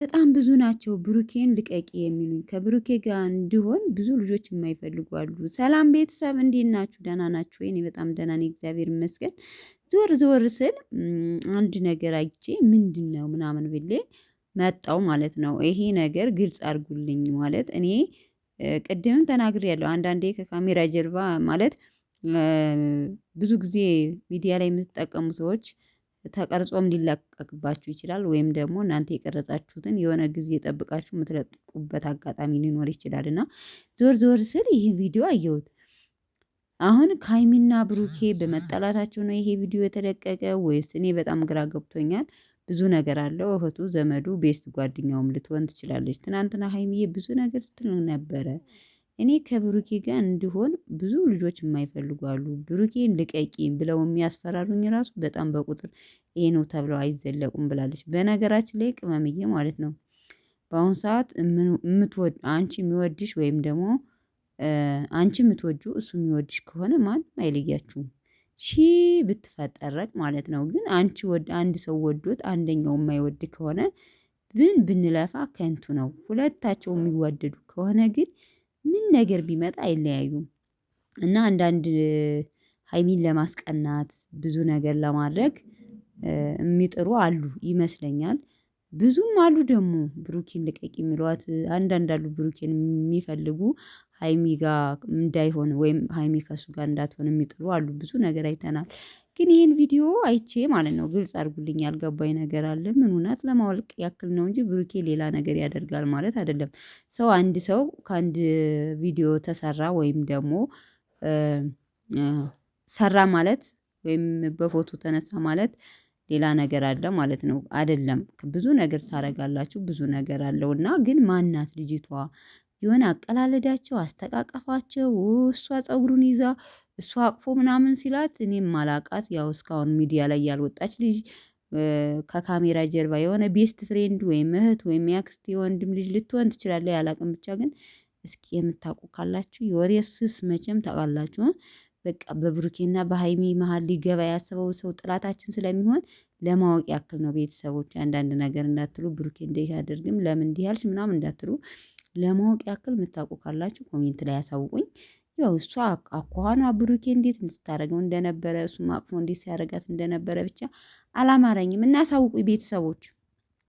በጣም ብዙ ናቸው ብሩኬን ልቀቂ የሚሉኝ። ከብሩኬ ጋር እንዲሆን ብዙ ልጆች የማይፈልጉ አሉ። ሰላም ቤተሰብ እንዴት ናችሁ? ደህና ናችሁ ወይ? እኔ በጣም ደህና ነኝ፣ እግዚአብሔር ይመስገን። ዞር ዞር ስል አንድ ነገር አይቼ ምንድነው ምናምን ብሌ መጣው ማለት ነው። ይሄ ነገር ግልጽ አድርጉልኝ ማለት እኔ ቅድምም ተናግሬያለሁ። አንዳንዴ ከካሜራ ጀርባ ማለት ብዙ ጊዜ ሚዲያ ላይ የምትጠቀሙ ሰዎች ተቀርጾም ሊለቀቅባችሁ ይችላል። ወይም ደግሞ እናንተ የቀረጻችሁትን የሆነ ጊዜ ጠብቃችሁ የምትለቁበት አጋጣሚ ሊኖር ይችላል። እና ዞር ዞር ስል ይህ ቪዲዮ አየሁት። አሁን ከሀይሚና ብሩኬ በመጣላታቸው ነው ይሄ ቪዲዮ የተለቀቀ ወይስ? እኔ በጣም ግራ ገብቶኛል። ብዙ ነገር አለው። እህቱ፣ ዘመዱ፣ ቤስት ጓደኛውም ልትሆን ትችላለች። ትናንትና ሀይሚዬ ብዙ ነገር ስትል ነበረ። እኔ ከብሩኬ ጋር እንዲሆን ብዙ ልጆች የማይፈልጉ አሉ። ብሩኬን ልቀቂም ብለው የሚያስፈራሩኝ ራሱ በጣም በቁጥር ይሄ ነው ተብለው አይዘለቁም ብላለች። በነገራችን ላይ ቅመምዬ ማለት ነው በአሁኑ ሰዓት የምትወድ አንቺ የሚወድሽ ወይም ደግሞ አንቺ የምትወጁ እሱ የሚወድሽ ከሆነ ማንም አይለያችሁም። ሺህ ብትፈጠረቅ ማለት ነው። ግን አንቺ አንድ ሰው ወዶት አንደኛው የማይወድ ከሆነ ብንለፋ ከንቱ ነው። ሁለታቸው የሚዋደዱ ከሆነ ግን ምን ነገር ቢመጣ አይለያዩም። እና አንዳንድ ሀይሚን ለማስቀናት ብዙ ነገር ለማድረግ የሚጥሩ አሉ ይመስለኛል። ብዙም አሉ ደግሞ ብሩኬን ልቀቂ የሚሏት አንዳንድ አሉ። ብሩኬን የሚፈልጉ ሀይሚ ጋር እንዳይሆን ወይም ሀይሚ ከሱ ጋር እንዳትሆን የሚጥሩ አሉ። ብዙ ነገር አይተናል። ግን ይሄን ቪዲዮ አይቼ ማለት ነው ግልጽ አድርጉልኝ፣ ያልገባኝ ነገር አለ። ምን እውነት ለማወቅ ያክል ነው እንጂ ብሩኬ ሌላ ነገር ያደርጋል ማለት አይደለም። አንድ ሰው ከአንድ ቪዲዮ ተሰራ ወይም ደግሞ ሰራ ማለት ወይም በፎቶ ተነሳ ማለት ሌላ ነገር አለ ማለት ነው አይደለም። ብዙ ነገር ታደርጋላችሁ፣ ብዙ ነገር አለውና ግን ማናት ልጅቷ? የሆነ አቀላለዳቸው፣ አስተቃቀፋቸው እሷ ፀጉሩን ይዛ እሷ አቅፎ ምናምን ሲላት እኔም ማላቃት ያው እስካሁን ሚዲያ ላይ ያልወጣች ልጅ ከካሜራ ጀርባ የሆነ ቤስት ፍሬንድ ወይም እህት ወይም ያክስት የወንድም ልጅ ልትሆን ትችላለች። ያላቅም ብቻ ግን እስኪ የምታውቁ ካላችሁ የወሬ ስስ መቼም ታውቃላችሁ። በቃ በብሩኬና በሃይሚ መሃል ሊገባ ያሰበው ሰው ጥላታችን ስለሚሆን ለማወቅ ያክል ነው። ቤተሰቦች አንዳንድ ነገር እንዳትሉ፣ ብሩኬ እንዲህ ያደርግም ለምን እንዲህ ያልሽ ምናምን እንዳትሉ፣ ለማወቅ ያክል የምታውቁ ካላችሁ ኮሜንት ላይ ያሳውቁኝ። ያው እሷ አኳኋኗ ብሩኬ እንዴት እንድታደርገው እንደነበረ እሱም አቅፎ እንዴት ሲያደርጋት እንደነበረ ብቻ አላማረኝም እና ያሳውቁኝ ቤተሰቦች።